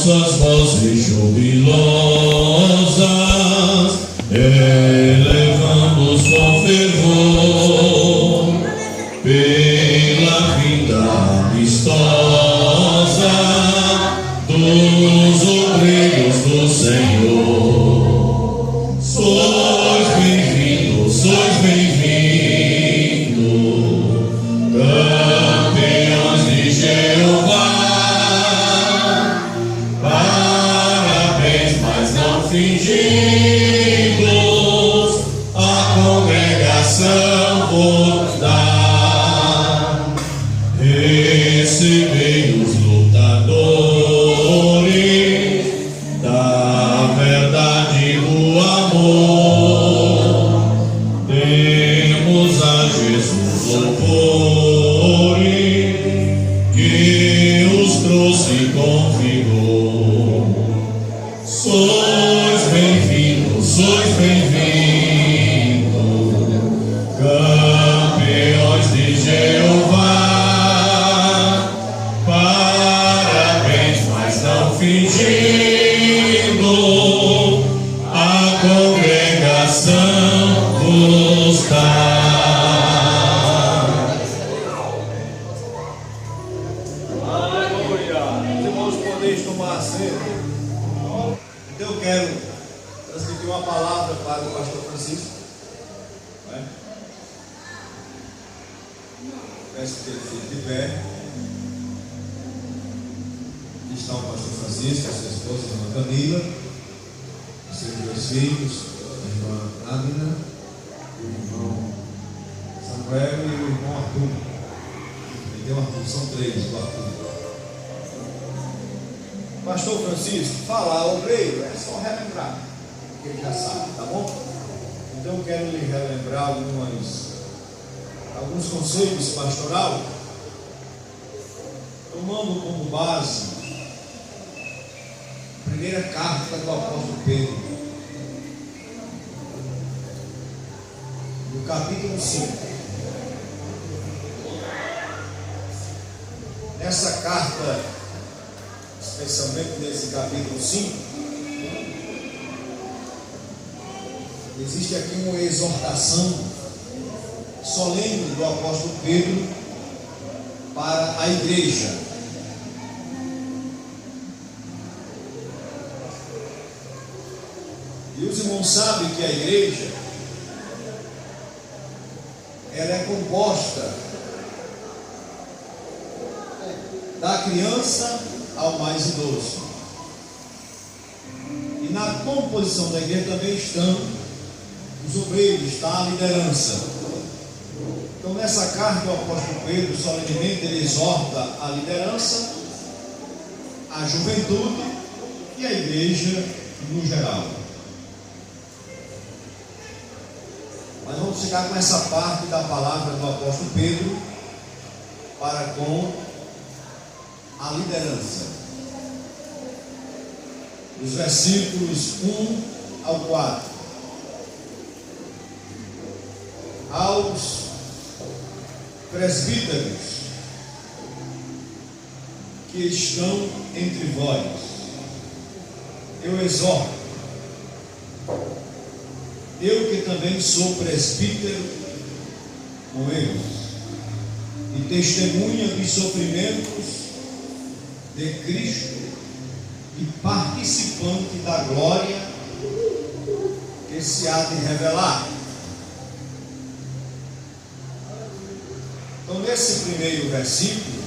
nossas vozes jubilosas elevamos com fervor pela vinda amistosa dos obreiros do Senhor. Sois bem-vindos, campeões de Jeová. Parabéns, mas não fingimos, a congregação vos dá. Recebei os lutadores da verdade e do amor. Demos a Jesus louvores que os trouxe com vigor. Sois bem-vindos, campeões de Jeová. Parabéns, mas não fingindo, a congregação vos dá. Aleluia! Os irmãos podem tomar assento. Então eu quero transmitir uma palavra para o pastor Francisco. Peço que ele fique de pé. Aqui está o pastor Francisco, a sua esposa, a irmã Camila, os seus dois filhos, a irmã Adina, o irmão Samuel e o irmão Arthur. Tem um Arthur, são três do Arthur. Pastor Francisco, falar obreiro é só relembrar, porque ele já sabe, tá bom? Então eu quero lhe relembrar alguns conceitos pastoral, tomando como base a primeira carta do apóstolo Pedro, no capítulo 5. Nessa carta, especialmente nesse capítulo 5, existe aqui uma exortação solene do apóstolo Pedro para a igreja. E os irmãos sabem que a igreja ela é composta da criança ao mais idoso. E na composição da igreja também estão os obreiros, está a liderança. Então nessa carta o apóstolo Pedro solenemente ele exorta a liderança, a juventude e a igreja no geral. Mas vamos ficar com essa parte da palavra do apóstolo Pedro para com a liderança. Os versículos 1 ao 4. Aos presbíteros que estão entre vós, eu exorto, eu que também sou presbítero com eles, e testemunha dos sofrimentos de Cristo e participante da glória que se há de revelar. Então, nesse primeiro versículo,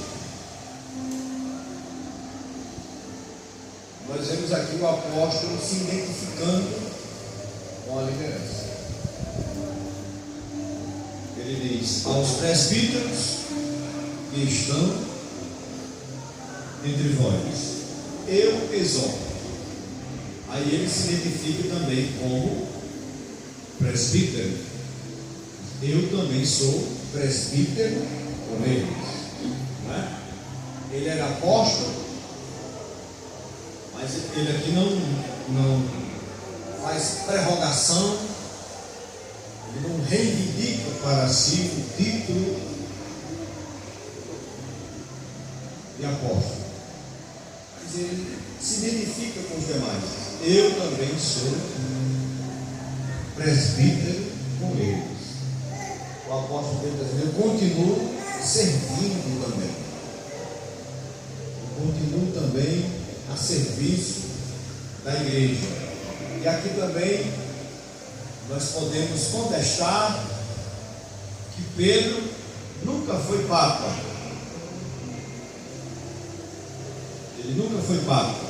nós vemos aqui o apóstolo se identificando com a liderança. Ele diz: aos presbíteros que estão entre vós, eu exorto. Aí ele se identifica também como presbítero. Eu também sou presbítero com eles, não é? Ele era apóstolo, mas ele aqui não faz prerrogação, ele não reivindica para si o título de apóstolo, mas ele se se identifica com os demais. Eu também sou presbítero com eles. O apóstolo Pedro diz: eu continuo servindo também. Eu continuo também a serviço da igreja. E aqui também nós podemos contestar que Pedro nunca foi papa. Ele nunca foi papa.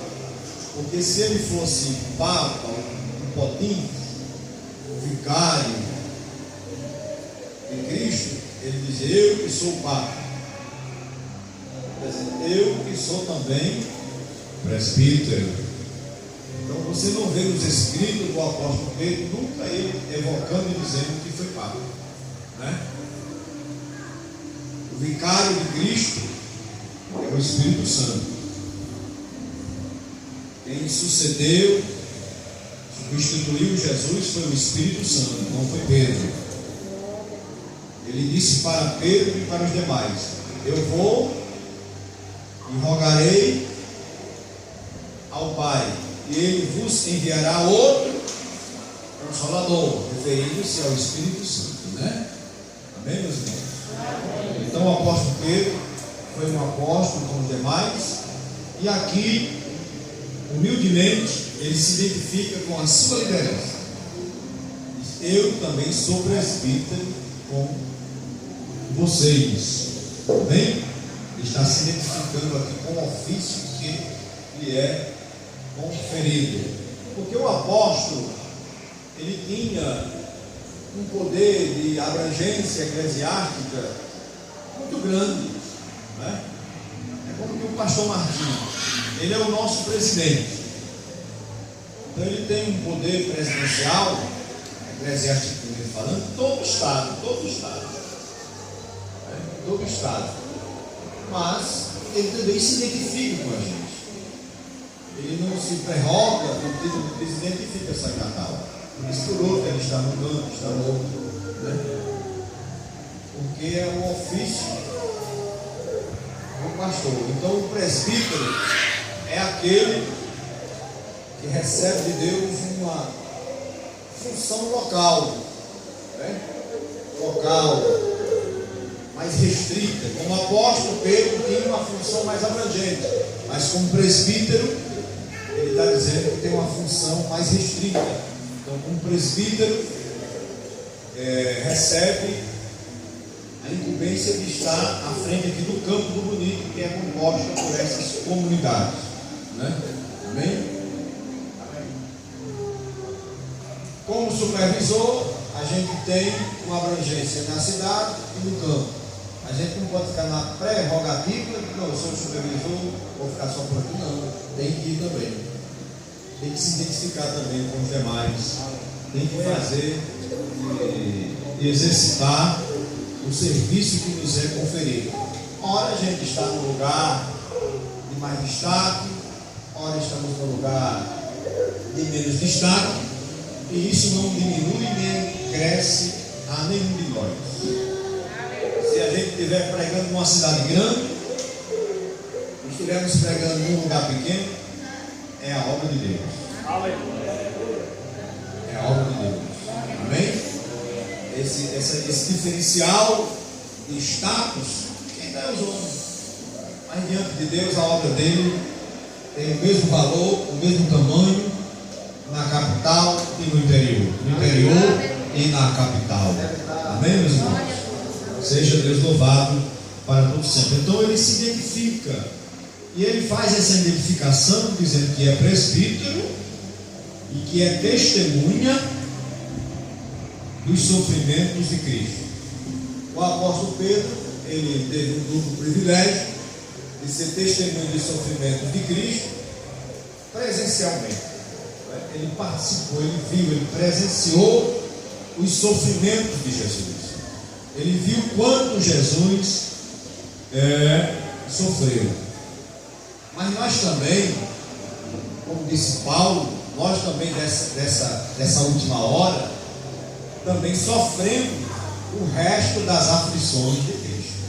Porque se ele fosse papa, um potim, um vicário de Cristo, ele dizia: eu que sou papa. Quer dizer, eu que sou também presbítero. Então você não vê nos escritos do apóstolo Pedro nunca ele evocando e dizendo que foi papa, né? O vicário de Cristo é o Espírito Santo. Quem sucedeu, substituiu Jesus foi o Espírito Santo, não foi Pedro. Ele disse para Pedro e para os demais: eu vou e rogarei ao Pai, e Ele vos enviará outro Consolador, referindo-se ao Espírito Santo, né? Amém, meus irmãos? Então o apóstolo Pedro foi um apóstolo como os demais, e aqui, humildemente, ele se identifica com a sua liderança. Diz: eu também sou presbítero com vocês. Amém? Ele está se identificando aqui com o ofício que lhe é conferido. Porque o apóstolo, ele tinha um poder de abrangência eclesiástica muito grande, né? É como que o pastor Martinho, ele é o nosso presidente. Então ele tem um poder presidencial, eclesiasticamente falando, todo estado, né? Todo estado. Mas ele também se identifica com a gente. Ele não se prerroga no título de presidente e fica sacerdotal. Por isso que o outro ele está no canto, está no outro, né? Porque é o ofício do pastor. Então o presbítero é aquele que recebe de Deus uma função local, né? Local, mais restrita. Como o apóstolo Pedro tinha uma função mais abrangente, mas como presbítero ele está dizendo que tem uma função mais restrita. Então, como presbítero, recebe a incumbência de estar à frente aqui do campo do bonito, que é composta por essas comunidades, né? Amém? Como supervisor, a gente tem uma abrangência na cidade e no campo. A gente não pode ficar na prerrogativa de: não, eu sou supervisor, vou ficar só por aqui. Não, tem que ir também. Tem que se identificar também com os demais. Tem que fazer e exercitar o serviço que nos é conferido. Ora a gente está no lugar de mais destaque, ora estamos no lugar de menos destaque, e isso não diminui nem cresce a nenhum de nós. Se a gente estiver pregando numa cidade grande, estivermos pregando num lugar pequeno, é a obra de Deus. É a obra de Deus. Amém? Esse diferencial de status, quem dá os homens? Mas diante de Deus, a obra dele tem o mesmo valor, o mesmo tamanho na capital e no interior. No interior e na capital. Amém, meus irmãos? Seja Deus louvado para todo sempre. Então ele se identifica. E ele faz essa identificação dizendo que é presbítero e que é testemunha dos sofrimentos de Cristo. O apóstolo Pedro, ele teve um duplo privilégio de ser testemunha dos sofrimentos de Cristo presencialmente. Ele participou, ele viu, ele presenciou os sofrimentos de Jesus. Ele viu quanto Jesus sofreu. Mas nós também, como disse Paulo, nós também dessa última hora, também sofremos o resto das aflições de Cristo.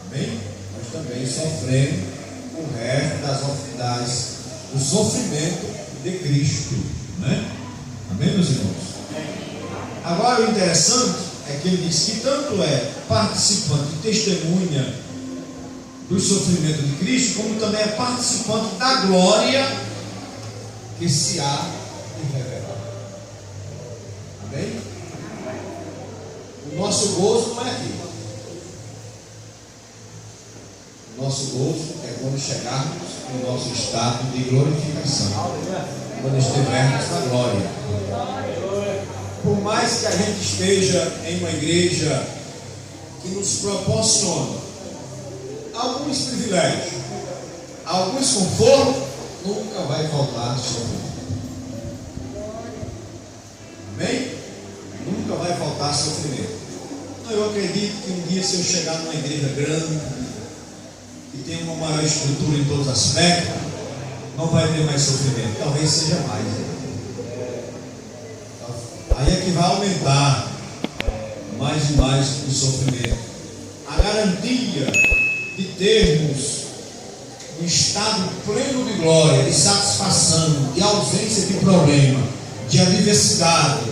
Amém? Nós também sofremos o perto do sofrimento de Cristo, né? Amém, meus irmãos? Agora, o interessante é que ele diz que tanto é participante e testemunha do sofrimento de Cristo, como também é participante da glória que se há de revelar. Amém? O nosso gozo não é aqui. O nosso gozo é quando chegarmos no nosso estado de glorificação, quando estivermos na glória. Por mais que a gente esteja em uma igreja que nos proporciona alguns privilégios, alguns confortos, nunca vai faltar sofrimento. Amém? Nunca vai faltar sofrimento. Eu acredito que um dia, se eu chegar numa igreja grande, que tem uma maior estrutura em todos os aspectos, não vai ter mais sofrimento. Talvez seja mais. Aí é que vai aumentar mais e mais o sofrimento. A garantia de termos um estado pleno de glória, de satisfação, de ausência de problema, de adversidade,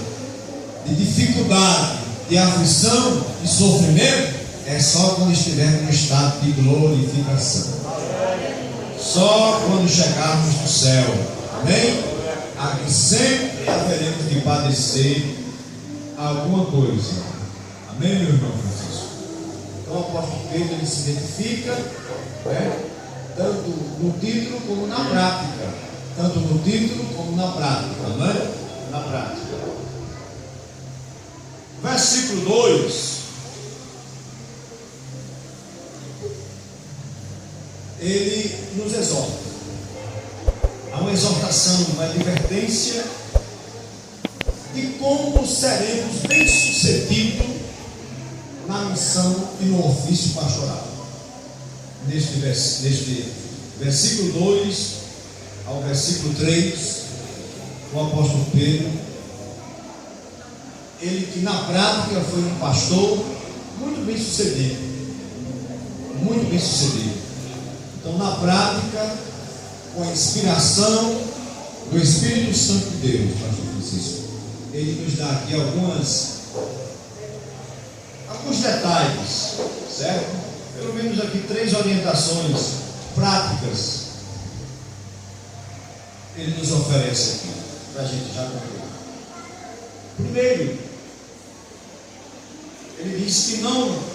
de dificuldade, de aflição e sofrimento, é só quando estivermos no estado de glorificação. Só quando chegarmos no céu. Amém? Aqui sempre haveremos de padecer alguma coisa. Amém, meu irmão Francisco? Então o apóstolo Pedro, ele se identifica, né, tanto no título como na prática. Tanto no título como na prática. Amém? Na prática. Versículo 2. Ele nos exorta. Há uma exortação, uma advertência de como seremos bem-sucedidos na missão e no ofício pastoral. Neste versículo 2 ao versículo 3, o apóstolo Pedro, ele que na prática foi um pastor muito bem-sucedido. Muito bem-sucedido. Então, na prática, com a inspiração do Espírito Santo de Deus, pastor Francisco, ele nos dá aqui alguns detalhes, certo? Pelo menos aqui 3 orientações práticas ele nos oferece aqui, para a gente já concluir. Primeiro, ele diz que não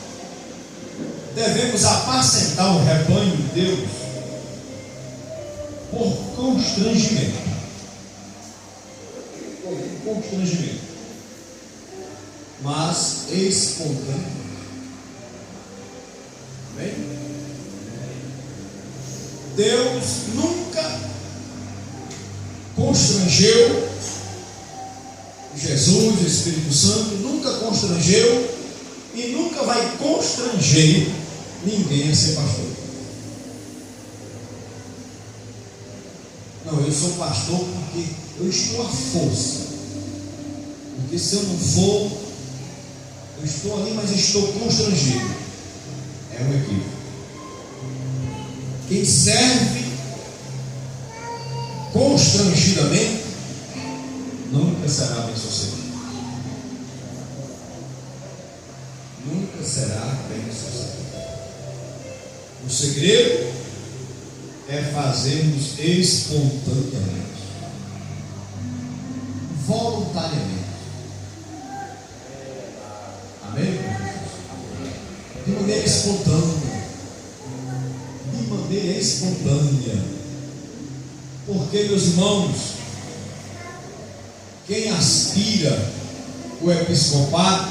devemos apacentar o rebanho de Deus por constrangimento. Mas espontâneo. Amém? Deus nunca constrangeu, Jesus, o Espírito Santo, nunca constrangeu e nunca vai constranger ninguém a ser pastor. Não, eu sou pastor porque eu estou à força. Porque se eu não for, eu estou ali, mas estou constrangido. É um equívoco. Quem serve constrangidamente nunca será bem-sucedido. Nunca será bem-sucedido. O segredo é fazermos espontaneamente, voluntariamente. Amém? De maneira espontânea. De maneira espontânea. Porque, meus irmãos, quem aspira o episcopado,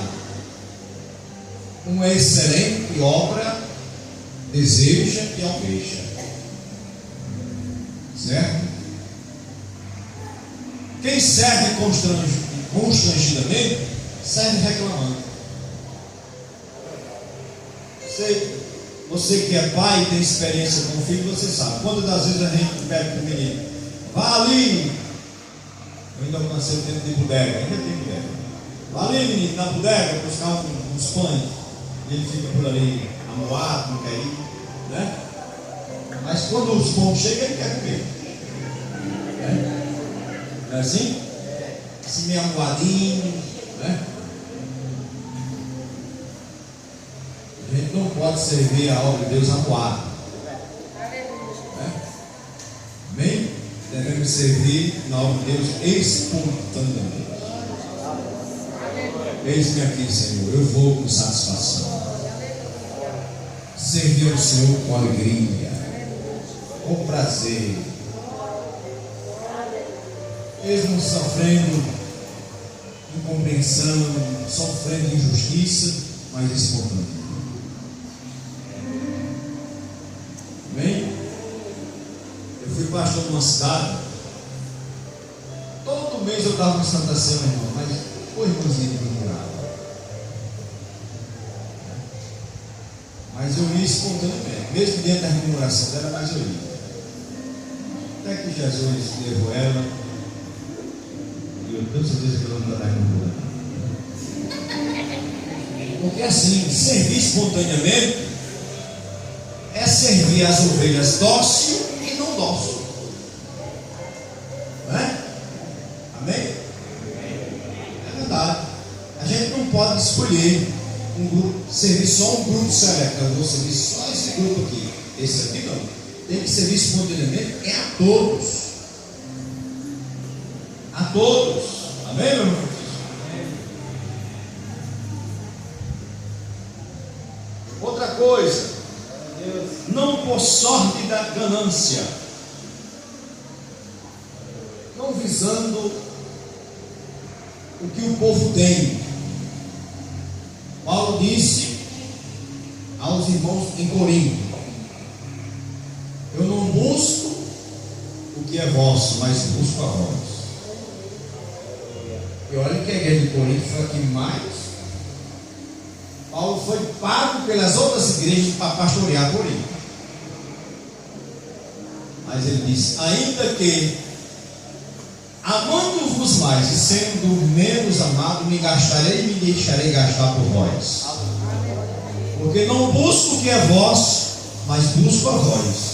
uma excelente obra deseja e almeja. Certo? Quem serve constrangidamente, serve reclamando. Você que é pai e tem experiência com o filho, você sabe. Quantas das vezes a gente pede para o menino, vá ali. Eu ainda alcancei o tempo de bodega, ainda tem bodega. Vá ali, menino, na bodega, buscar uns pães. E ele fica por ali, amoado, não quer ir, né? Mas quando os bons chegam, ele quer comer. Não é assim? Assim meio amuadinho, né? A gente não pode servir a obra de Deus amuado. Né? Amém? Devemos servir na obra de Deus espontaneamente. Eis-me aqui, Senhor, eu vou com satisfação. Servir ao Senhor com alegria, com prazer, mesmo sofrendo incompreensão, sofrendo injustiça, mas espontâneo. Amém? Eu fui pastor numa cidade, todo mês eu estava com Santa Ceia, meu irmão, mas o irmãozinho me murava. Mas eu ia espontaneamente, mesmo dentro da remuneração dela, mas eu ia. Até que Jesus levou ela, e eu tenho certeza que ela não está murmurando. Porque assim, servir espontaneamente é servir as ovelhas dócil e não dócil. Não é? Amém? É verdade. A gente não pode escolher um grupo, servir só um grupo seleto. Eu vou servir só esse grupo aqui. Esse aqui não. Tem que servir espontaneamente é a todos. A todos. Amém, meu irmão? Outra coisa, não por sorte da ganância, não visando o que o povo tem. Paulo disse aos irmãos em Corinto: eu não busco o que é vosso, mas busco a vós. E olha que a igreja de Corinto foi a que mais. Paulo foi pago pelas outras igrejas para pastorear Corinto. Mas ele disse: ainda que amando-vos mais e sendo menos amado, me gastarei e me deixarei gastar por vós. Porque não busco o que é vosso, mas busco a vós.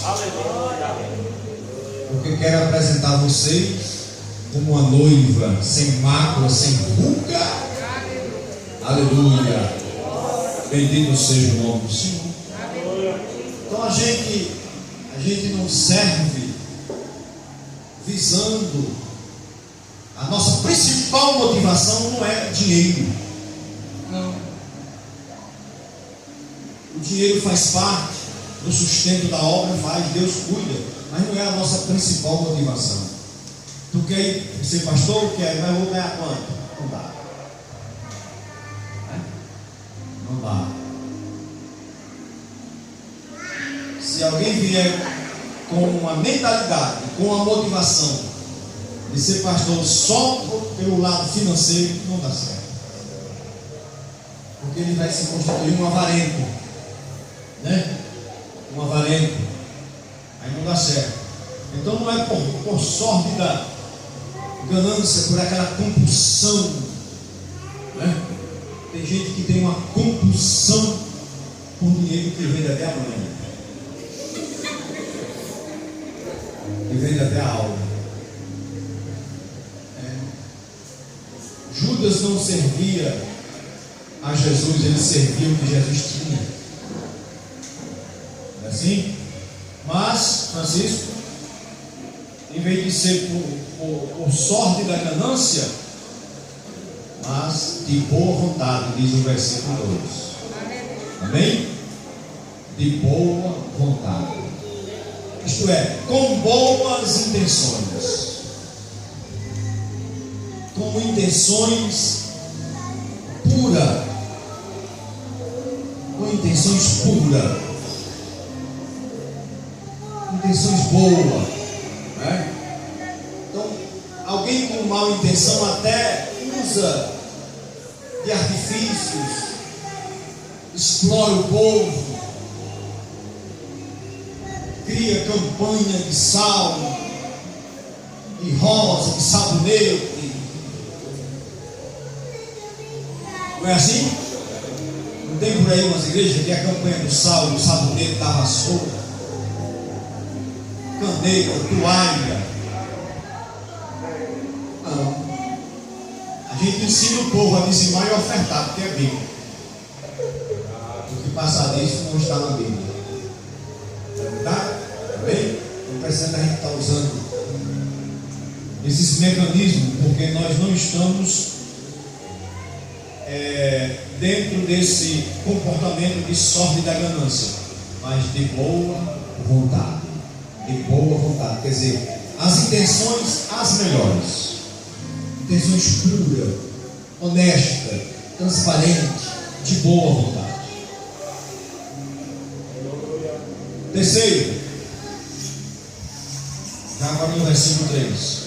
Porque quero apresentar vocês como uma noiva, sem mácula, sem ruga. Aleluia. Bendito seja o nome do Senhor. Então a gente não serve visando, a nossa principal motivação não é dinheiro. Não. O dinheiro faz parte do sustento da obra, Deus cuida, mas não é a nossa principal motivação. Tu quer ser pastor? Quer, mas vou ganhar quanto? Não dá. Não dá. Se alguém vier com uma mentalidade, com uma motivação de ser pastor só pelo lado financeiro, não dá certo. Porque ele vai se constituir um avarento, né? Um avarento. Aí não dá certo. Então não é por sorte da ganância, por aquela compulsão, né? Tem gente que tem uma compulsão por dinheiro que vende até a mãe, que vende até a alma. Judas não servia a Jesus, ele servia o que Jesus tinha. Não é assim? Mas, Francisco, em vez de ser por sorte da ganância, mas de boa vontade, diz o versículo 2. Amém? De boa vontade. Isto é, com boas intenções. Com intenções puras. Com intenções puras. Intenções boas. Né? Então, alguém com má intenção até usa de artifícios, explora o povo, cria campanha de sal, de rosa, de sabonete. Não é assim? Não tem por aí umas igrejas que a campanha do sal, do sabonete da vassoura. caneta, toalha. Não. A gente ensina o povo a dizimar e ofertar, porque é Bíblia. O que passar disso não está na Bíblia. Tá? Bem? Não precisa a gente estar usando esses mecanismos, porque nós não estamos dentro desse comportamento de sorte da ganância, mas de boa vontade. De boa vontade, quer dizer, as intenções as melhores, intenções puras, honestas, transparentes, de boa vontade. Terceiro, já agora no versículo 3,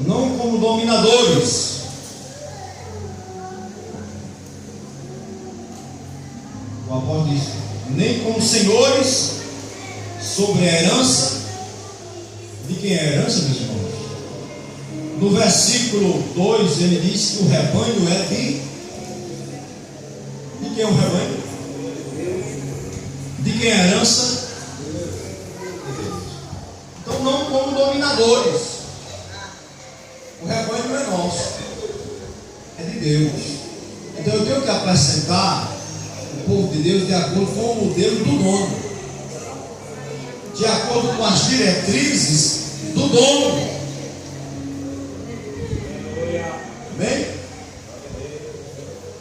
não como dominadores, o apóstolo diz, nem como senhores sobre a herança. De quem é a herança, meus irmãos? No versículo 2 ele diz que o rebanho é de quem é o rebanho? De quem é a herança? De Deus. Então não como dominadores. O rebanho não é nosso, é de Deus. Então eu tenho que apresentar o povo de Deus de acordo com o modelo do dono, de acordo com as diretrizes do dono. Amém?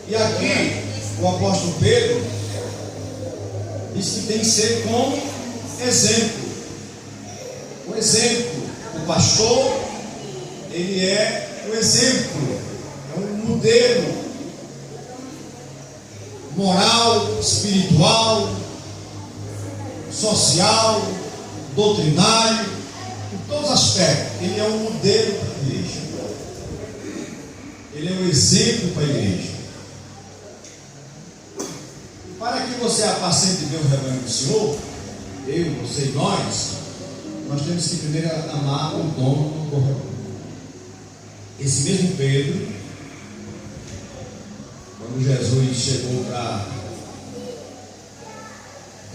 E aqui o apóstolo Pedro diz que tem que ser como exemplo. O exemplo, o pastor, ele é o exemplo, é um modelo moral, espiritual, social, doutrinário, em todos os aspectos. Ele é um modelo para a igreja. Ele é um exemplo para a igreja. Para que você apacente bem o rebanho do Senhor, eu, você e nós temos que primeiro amar o dono do rebanho. Esse mesmo Pedro, quando Jesus chegou para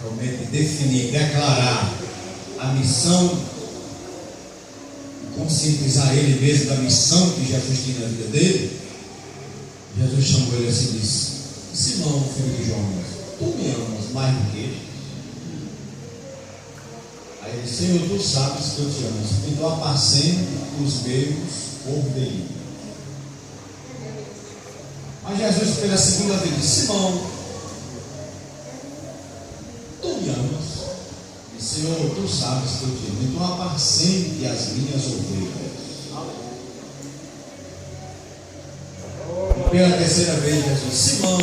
realmente definir, declarar a missão, conscientizar ele mesmo da missão que Jesus tinha na vida dele, Jesus chamou ele assim e disse: Simão, filho de Jonas, tu me amas mais do que eles? Aí ele disse: Senhor, tu sabes que eu te amo, então apacente os meus ovelhas. Mas Jesus, pela segunda vez, disse: Simão, tu me amas? E Senhor, tu sabes que eu te amo, então apacente as minhas ovelhas. E pela terceira vez, Jesus: Simão,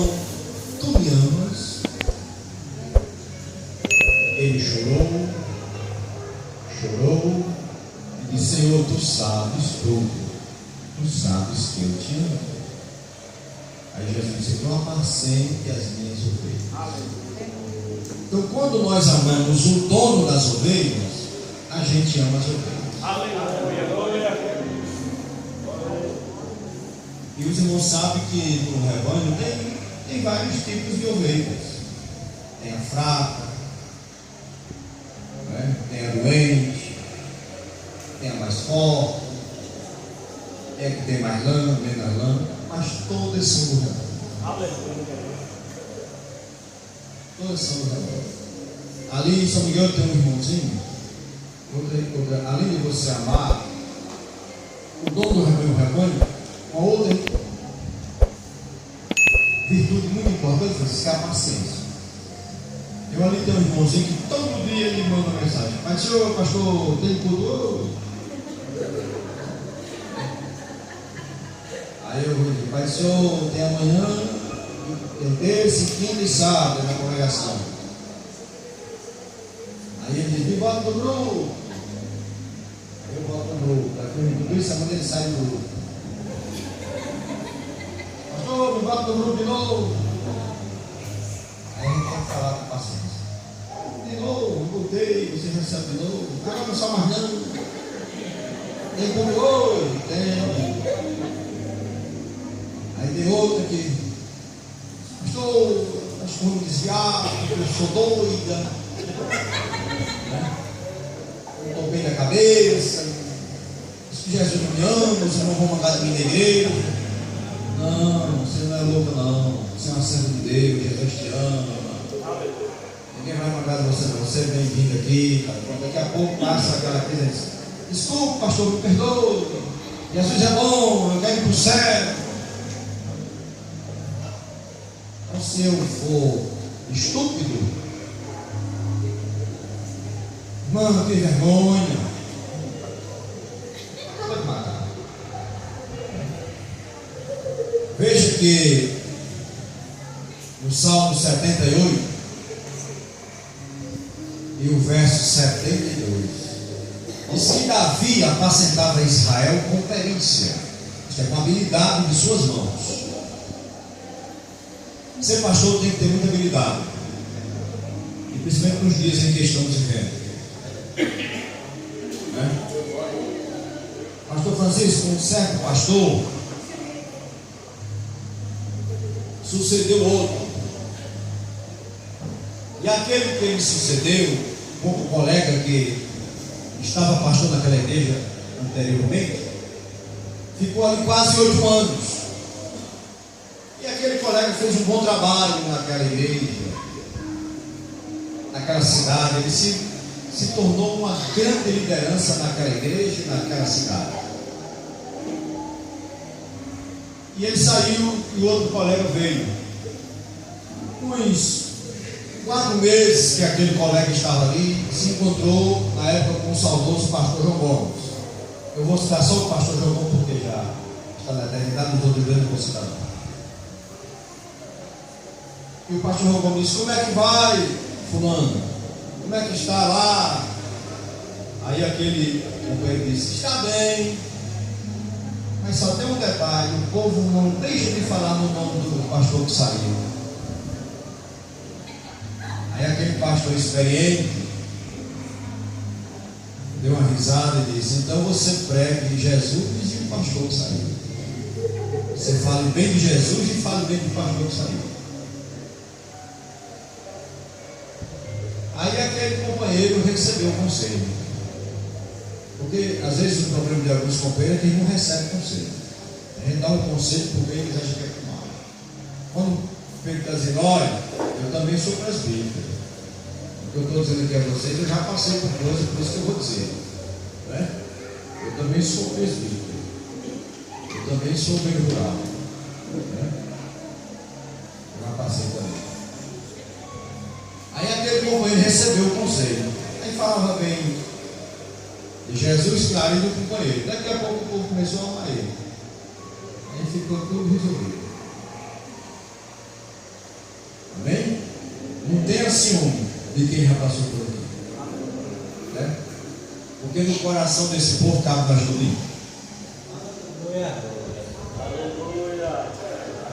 tu me amas? Ele chorou e disse: Senhor, tu sabes tudo, tu sabes que eu te amo. Aí Jesus disse: então apacente as minhas ovelhas. Então, quando nós amamos o dono das ovelhas, a gente ama as ovelhas. Aleluia. E os irmãos sabem que no rebanho tem vários tipos de ovelhas. Tem a fraca, né? Tem a doente, tem a mais forte, tem a que tem mais lã, menos lã, mas todas são do rebanho. Todas são do rebanho. Ali em São Miguel tem um irmãozinho. Além de você amar o dono do rebanho, uma outra virtude muito importante é a paciência. Eu ali tenho um irmãozinho que todo dia ele manda uma mensagem: mas senhor, pastor, tem culto? Aí eu vou dizer: pai, senhor, tem amanhã, tem terça, quinta e sábado na congregação. Aí ele diz: me bota no grupo. Aí eu boto no grupo. Daqui a tudo isso, amanhã ele sai do grupo. Pastor, me bota no grupo de novo. Aí a gente tem que falar com paciência. De novo, voltei, você recebe de novo. Agora não só mais não. Tem como hoje? Tem. Aí tem outra que: pastor, acho que vou me desviar, porque eu sou doida. Não estou cabeça. Diz que Jesus não me ama, os irmãos vão mandar de mim na igreja. Não, você não é louco não. Você é uma serva de Deus, Jesus te ama. Ninguém vai mandar de você não. Você é bem-vindo aqui, cara. Daqui a pouco passa aquela coisa assim. Desculpa, pastor, me perdoe. Jesus é bom, eu quero ir para o céu. Então, se eu for estúpido, mano, que vergonha. Acaba de matar. Veja que no Salmo 78 e o verso 72 diz que Davi apacentava Israel com perícia, isto é, com habilidade de suas mãos. Ser pastor tem que ter muita habilidade, e principalmente nos dias em que estamos vivendo, né? Pastor Francisco, um certo pastor, sucedeu outro, e aquele que ele sucedeu, como colega que estava pastor naquela igreja anteriormente, ficou ali quase 8 anos. E aquele colega fez um bom trabalho naquela igreja, naquela cidade. Ele se tornou uma grande liderança naquela igreja, naquela cidade. E ele saiu e o outro colega veio. Uns 4 meses que aquele colega estava ali, se encontrou na época com o saudoso pastor João Gomes. Eu vou citar só o pastor João Gomes porque já está na eternidade, nos outros grandes vou citar. E o pastor João Gomes disse: como é que vai, fulano? Como é que está lá? Aí aquele companheiro disse: está bem, mas só tem um detalhe: o povo não deixa de falar no nome do pastor que saiu. Aí aquele pastor experiente deu uma risada e disse: então você pregue Jesus e o pastor que saiu. Você fale bem de Jesus e fale bem do pastor que saiu. Aí aquele companheiro recebeu o conselho. Porque às vezes o problema de alguns companheiros é que eles não recebem conselho. A gente dá um conselho porque eles acham que é mal. Quando Pedro está dizendo: olha, eu também sou presbítero. O que eu estou dizendo aqui a vocês, eu já passei por coisas, por isso que eu vou dizer, né? Eu também sou presbítero. Eu também sou bem rural, né? Eu já passei também. Aí aquele companheiro recebeu o conselho. Aí falava bem de Jesus, claro, e do companheiro. Daqui a pouco o povo começou a amar ele. Aí ficou tudo resolvido. Amém? Não tenha ciúme de quem já passou por aqui, né? Porque no coração desse povo cabe nós tudinho.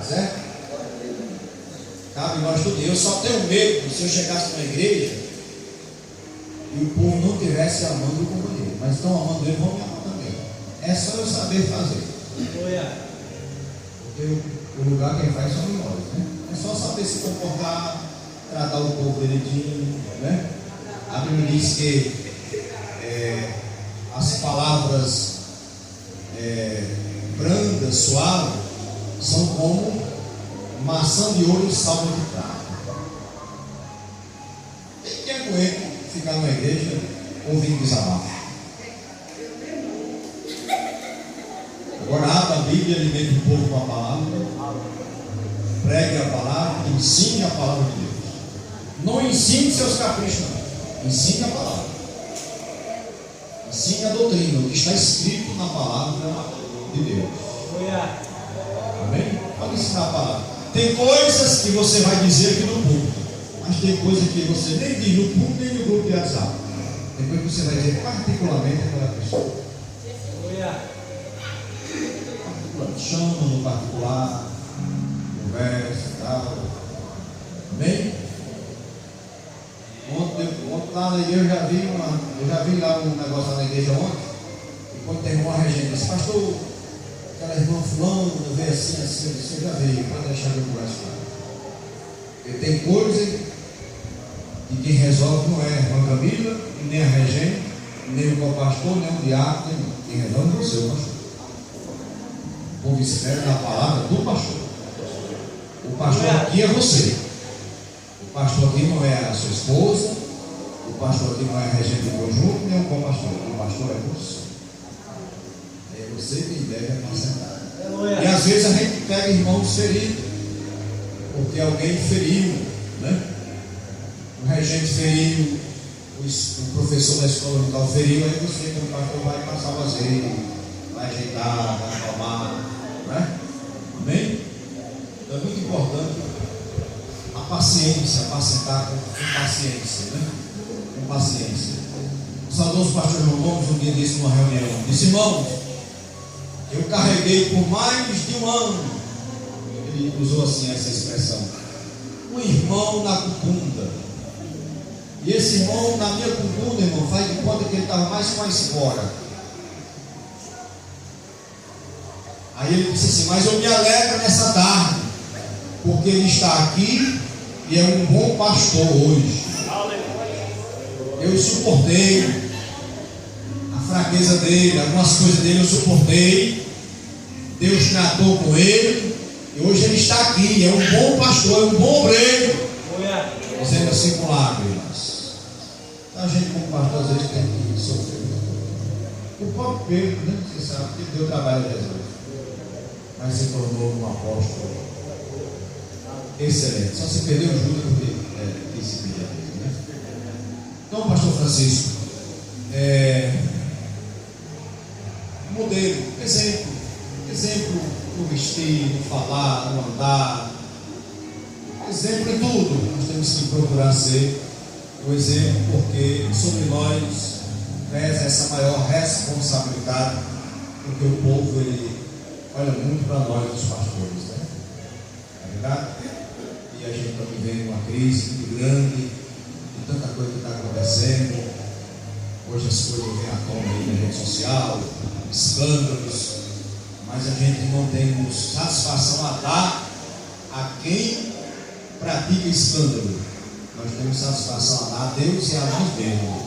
Certo? Cabe nós tudinho. Eu só tenho medo se eu chegasse numa igreja e o povo não estivesse amando o companheiro, mas estão amando ele, vão me amar também. É só eu saber fazer. Porque o lugar quem faz somos nós, né? É só saber se comportar, tratar o povo direitinho, né? A Bíblia diz que as palavras brandas, suaves, são como maçã de ouro e salva de prata. Quem aguenta ficar numa igreja ouvindo desabafo? Agora abra a Bíblia, alimente o povo com a palavra, pregue a palavra, ensine a palavra de Deus. Não ensine seus caprichos, não. Ensine a palavra. Ensine a doutrina, o que está escrito na palavra de Deus. Amém? Pode ensinar a palavra. Tem coisas que você vai dizer aqui no púlpito, mas tem coisas que você nem diz no púlpito nem no grupo de WhatsApp. Depois você vai dizer particularmente aquela pessoa. Chama no particular, conversa e tal. Amém? Ontem lá na igreja eu já vi lá um negócio lá na igreja ontem. E quando terminou a regente, disse: pastor, aquela irmã fulano veio assim, você já veio, pode deixar de conversa com ela. Porque tem coisa que quem resolve não é a irmã Camila e nem a regente, nem o co-pastor, nem o diácono, quem resolve é você, o pastor. O povo espera na palavra do pastor. O pastor aqui é você. O pastor aqui não é a sua esposa, o pastor aqui não é a regente do conjunto, nem o co-pastor. O pastor é você. É você quem deve apacentar. E às vezes a gente pega irmãos feridos, porque alguém feriu, né? O regente feriu, o professor da escola local feriu, aí você, como pastor, vai passar o azeite, vai ajeitar, vai acalmar, né? Amém? Então é muito importante a paciência, apacentar com paciência, né? Com paciência. O saudoso pastor João Gomes um dia disse numa reunião, disse: irmãos, eu carreguei por mais de um ano, ele usou assim essa expressão, um irmão na cucunda. E esse irmão na minha cucunda, irmão, faz de conta que ele estava mais fora. Aí ele disse assim: mas eu me alegro nessa tarde, porque ele está aqui e é um bom pastor hoje. Eu suportei a fraqueza dele, algumas coisas dele eu suportei. Deus tratou com ele e hoje ele está aqui, é um bom pastor, é um bom obreiro. Dizendo assim com lágrimas. Então a gente como pastor às vezes tem que sofrer. O próprio Pedro, né? Você sabe que ele deu trabalho a Jesus, mas se tornou um apóstolo excelente. Só se perdeu o Judas porque quis se pedir a Deus, né? Então, pastor Francisco, modelo, exemplo no vestir, no falar, no andar, exemplo em tudo. Nós temos que procurar ser o exemplo, porque sobre nós pesa essa maior responsabilidade, porque o povo ele olha muito para nós, os pastores, né? É verdade? E a gente está vivendo uma crise muito grande, de tanta coisa que está acontecendo. Hoje as coisas vêm à tona aí na rede social, escândalos, mas a gente não tem satisfação a dar a quem pratica escândalo. Nós temos satisfação a dar a Deus e a nós mesmos.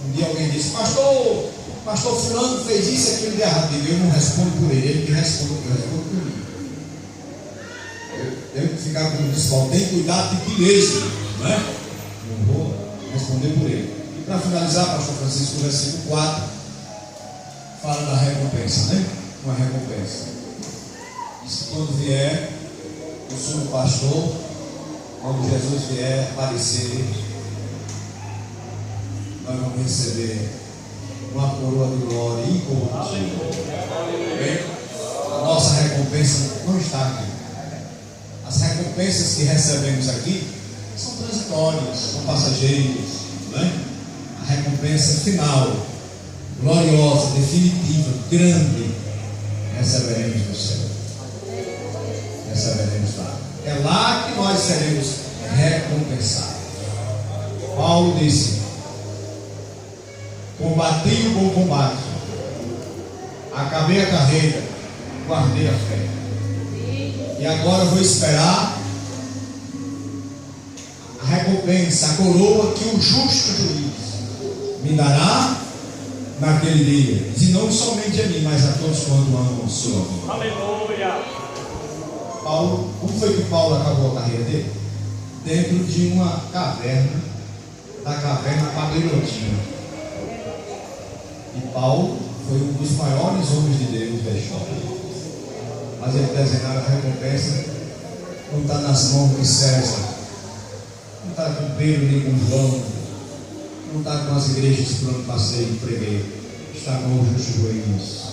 Um dia alguém disse: pastor fulano fez isso e aquilo de errado. Eu não respondo por ele que responde, eu respondo por mim. Eu tenho que ficar como diz Paulo, tem cuidado de ti mesmo, não é? Não vou responder por ele. E para finalizar, pastor Francisco, o versículo 4 fala da recompensa, né? Uma recompensa. Diz que quando vier o sumo pastor, quando Jesus vier aparecer, nós vamos receber uma coroa de glória incorruptível. A nossa recompensa não está aqui. As recompensas que recebemos aqui são transitórias, são passageiras, né? A recompensa final, gloriosa, definitiva, grande, receberemos do céu. Receberemos lá. É lá que nós seremos recompensados. Paulo disse: combati o bom combate, acabei a carreira, guardei a fé. E agora vou esperar a recompensa, a coroa que o justo juiz me dará naquele dia. E não somente a mim, mas a todos quanto amam o Senhor. Aleluia! Paulo, como foi que Paulo acabou a carreira dele? Dentro de uma caverna, da caverna babilônica. E Paulo foi um dos maiores homens de Deus da história. Mas ele desenhava a recompensa, não está nas mãos de César, não está com Pedro nem com João, não está com as igrejas por onde passei e preguei, está com o justo juiz.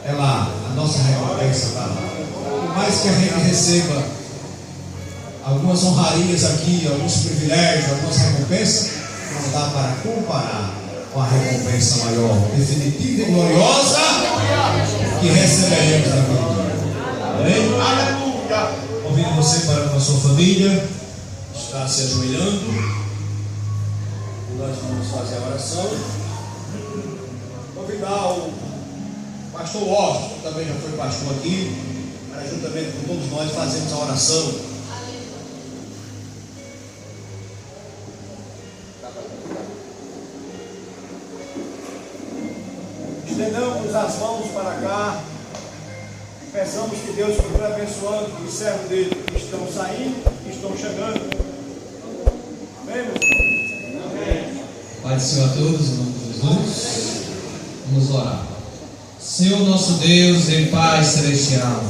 É lá, a nossa recompensa está lá. Por mais que a gente receba algumas honrarias aqui, alguns privilégios, algumas recompensas, não dá para comparar com a recompensa maior, definitiva e gloriosa que receberemos naquele dia. Amém? Aleluia! Convido você para com a sua família estar se ajoelhando e nós vamos fazer a oração. Convidar o pastor Washington, que também já foi pastor aqui, para juntamente com todos nós fazermos a oração. Peçamos que Deus continue abençoando os servos dele que estão saindo e estão chegando. Amém, meu Senhor? Amém. Pai do Senhor a todos, em nome de Jesus. Vamos orar. Senhor nosso Deus e Pai Celestial,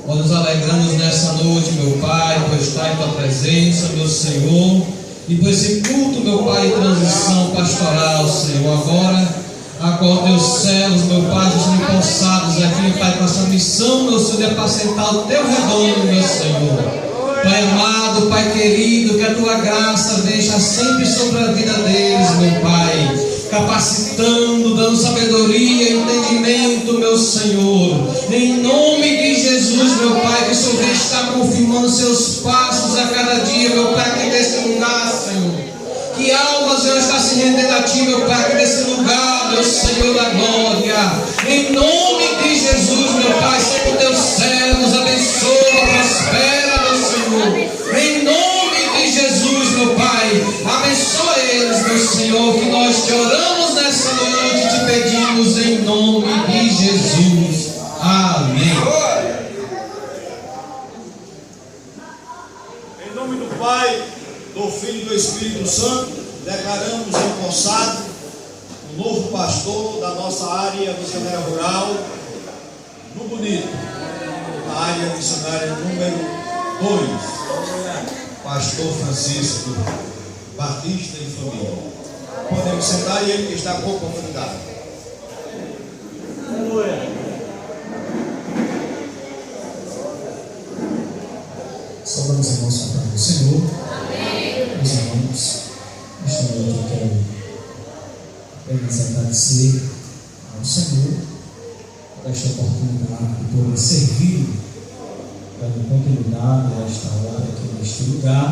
nós nos alegramos nessa noite, meu Pai, por estar em Tua presença, meu Senhor, e por esse culto, meu Pai, de transição pastoral, Senhor. Agora, teus servos, meu Pai, estão empossados aqui, meu Pai, com essa missão, meu Senhor, de apacentar o teu rebanho, meu Senhor. Pai amado, Pai querido, que a tua graça deixa sempre sobre a vida deles, meu Pai, capacitando, dando sabedoria e entendimento, meu Senhor. Em nome de Jesus, meu Pai, que o Senhor está confirmando seus passos a cada dia, meu Pai, aqui nesse lugar, Senhor. Que almas, Senhor, está se rendendo a Ti, meu Pai, aqui nesse lugar, meu Senhor da glória. Em nome de Jesus, meu Pai, Senhor, teus servos, abençoa, prospera, meu Senhor. Em nome de Jesus, meu Pai, abençoa eles, meu Senhor, que nós te oramos nessa noite e te pedimos em nome de Jesus. Amém. Em nome do Pai, do Filho e do Espírito Santo, declaramos empossado um novo pastor da nossa área missionária rural, no Bonito, na área missionária número 2, pastor Francisco Batista e família. Podemos sentar e ele que está com a comunidade. Saudamos os irmãos para o Senhor. Meus irmãos, nesta noite eu quero apenas agradecer ao Senhor por esta oportunidade de poder servir, dando continuidade a esta hora aqui neste lugar,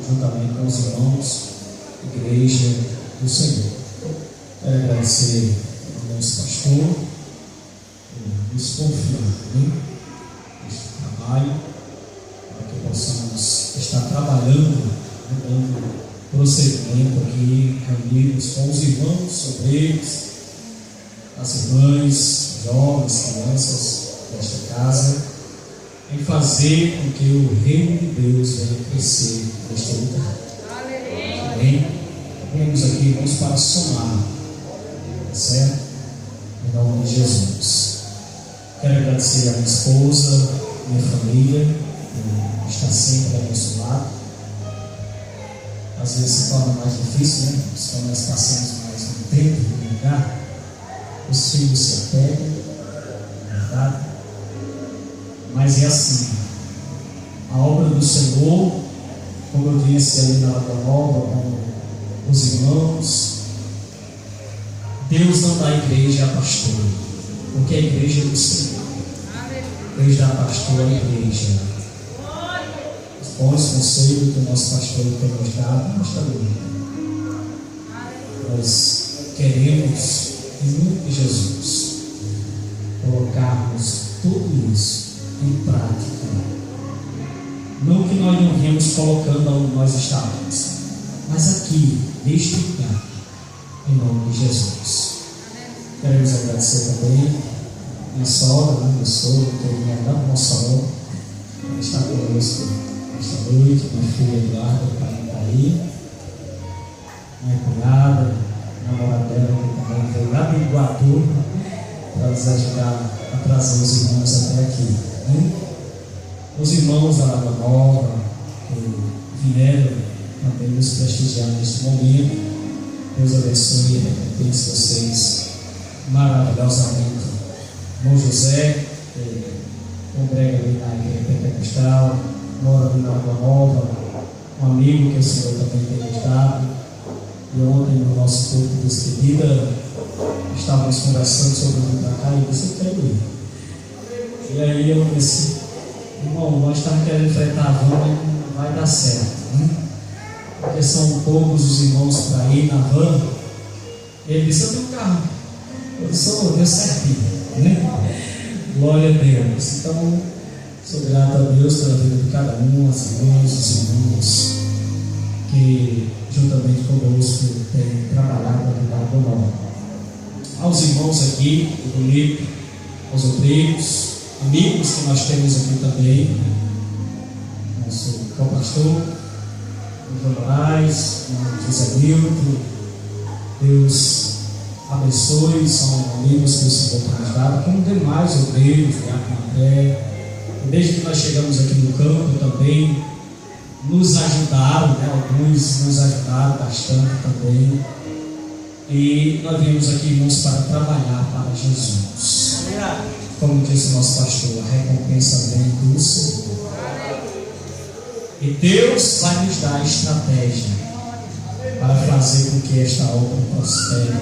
juntamente com os irmãos, Igreja do Senhor. Quero agradecer ao nosso pastor por nos confiar neste trabalho, para que possamos estar trabalhando, dando prosseguimento aqui, reunidos com os irmãos, obreiros, as irmãs, jovens, crianças desta casa, em fazer com que o reino de Deus venha crescer neste lugar. Amém? Vemos aqui, irmãos, para somar, certo? Em nome de Jesus. Quero agradecer a minha esposa, minha família, que está sempre ao nosso lado. Às vezes se torna mais difícil, né? Quando nós passamos mais um tempo no lugar, os filhos se apegam, é verdade? Mas é assim, a obra do Senhor, como eu disse ali na Lagoa Nova, com os irmãos, Deus não dá igreja a pastor, porque a igreja é do Senhor. Deus dá a pastor à igreja. Os bons conselhos que o nosso pastor tem nos dado, nós também. Nós queremos, em nome de Jesus, colocarmos tudo isso em prática. Não que nós não viemos colocando onde nós estávamos, mas aqui, neste lugar, em nome de Jesus. Queremos agradecer também minha sogra, meu sogro, que eu vim lá para Mossoró, que está conosco esta noite, minha filha Eduarda, que está aí, minha cunhada, namorada dela, que também veio lá de Iguatu, para nos ajudar a trazer os irmãos até aqui. Né? Os irmãos da Lagoa Nova, que vieram também nos prestigiar neste momento, Deus abençoe e recompense vocês maravilhosamente. Irmão José, que congrega ali na igreja pentecostal, mora ali na Lagoa Nova, um amigo que o Senhor também tem nos dado. E ontem, no nosso culto de despedida, estávamos conversando sobre o vir para cá e disse: eu quero ir. E aí eu disse: irmão, nós estamos querendo enfrentar a van, não vai dar certo, né? Porque são poucos os irmãos para ir na van. Ele disse: eu tenho um carro. Eu disse: oh, deu certinho, né? Glória a Deus. Então, sou grato a Deus pela vida de cada um, as irmãs, os irmãos que juntamente conosco têm trabalhado aqui na Lagoa Nova. Aos irmãos aqui do Bonito, aos obreiros, amigos que nós temos aqui também, nosso co-pastor, o João Moraes, o José Milton. Deus abençoe, são amigos que o Senhor tem nos dado, como demais obreiros, Diácono André. E desde que nós chegamos aqui no campo também, nos ajudaram, né? Alguns nos ajudaram bastante também. E nós viemos aqui, irmãos, para trabalhar para Jesus. Como disse o nosso pastor, a recompensa vem do Senhor. E Deus vai nos dar estratégia para fazer com que esta obra prospere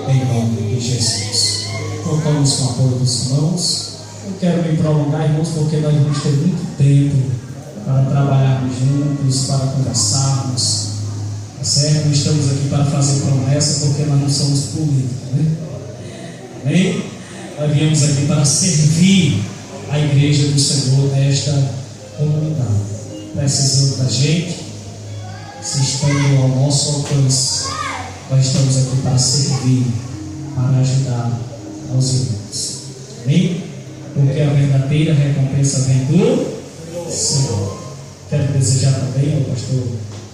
em nome de Jesus. Contamos com o apoio dos irmãos. Não quero me prolongar, irmãos, porque nós vamos ter muito tempo para trabalharmos juntos, para conversarmos. Tá certo? Não estamos aqui para fazer promessa, porque nós não somos políticos, né? Amém? Nós viemos aqui para servir a igreja do Senhor nesta comunidade. Precisando da gente, se estando ao nosso alcance, nós estamos aqui para servir, para ajudar aos irmãos. Amém? Porque a verdadeira recompensa vem do Senhor. Quero desejar também ao pastor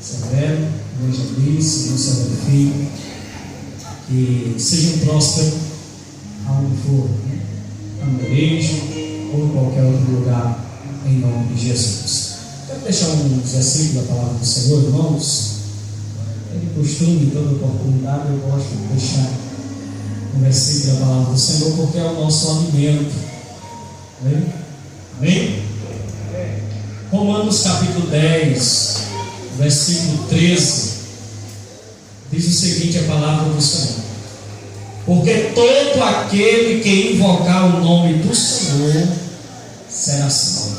Severo, evangelista, ao Severo Filho, que sejam prósperos aonde for, né? Na igreja ou em qualquer outro lugar, em nome de Jesus. Quero deixar um versículo da palavra do Senhor, irmãos. É de costume, em toda oportunidade, eu gosto de deixar um versículo da palavra do Senhor, porque é o nosso alimento. Amém? Amém? Romanos capítulo 10, versículo 13, diz o seguinte: a palavra do Senhor: porque todo aquele que invocar o nome do Senhor será salvo.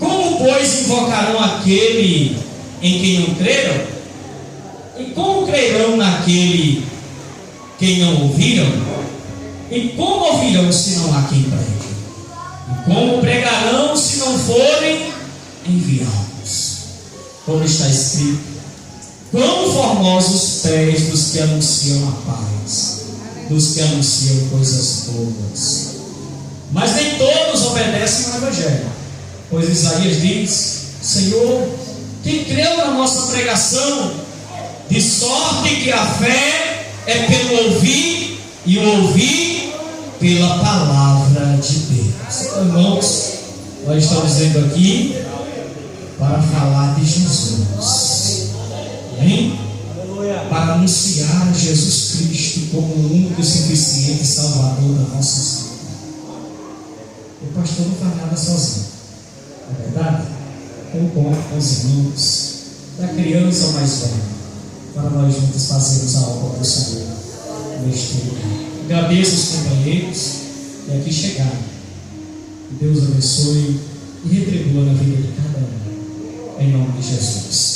Como, pois, invocarão aquele em quem não creram? E como crerão naquele que não ouviram? E como ouvirão se não há quem pregue? E como pregarão se não forem enviados? Como está escrito: quão formosos os pés dos que anunciam a paz, dos que anunciam coisas boas. Mas nem todos obedecem ao Evangelho. Pois Isaías diz: Senhor, quem creu na nossa pregação? De sorte que a fé é pelo ouvir, e o ouvir pela palavra de Deus. Então, irmãos, nós estamos vendo aqui para falar de Jesus. Amém? Para anunciar Jesus Cristo como o único e suficiente Salvador da nossa vida. O pastor não faz nada sozinho. É verdade? Eu conto com os irmãos, da criança ao mais velho, para nós juntos fazermos a obra do Senhor neste lugar. Agradeço os companheiros que aqui chegaram. Que Deus abençoe e retribua na vida de cada um, em nome de Jesus.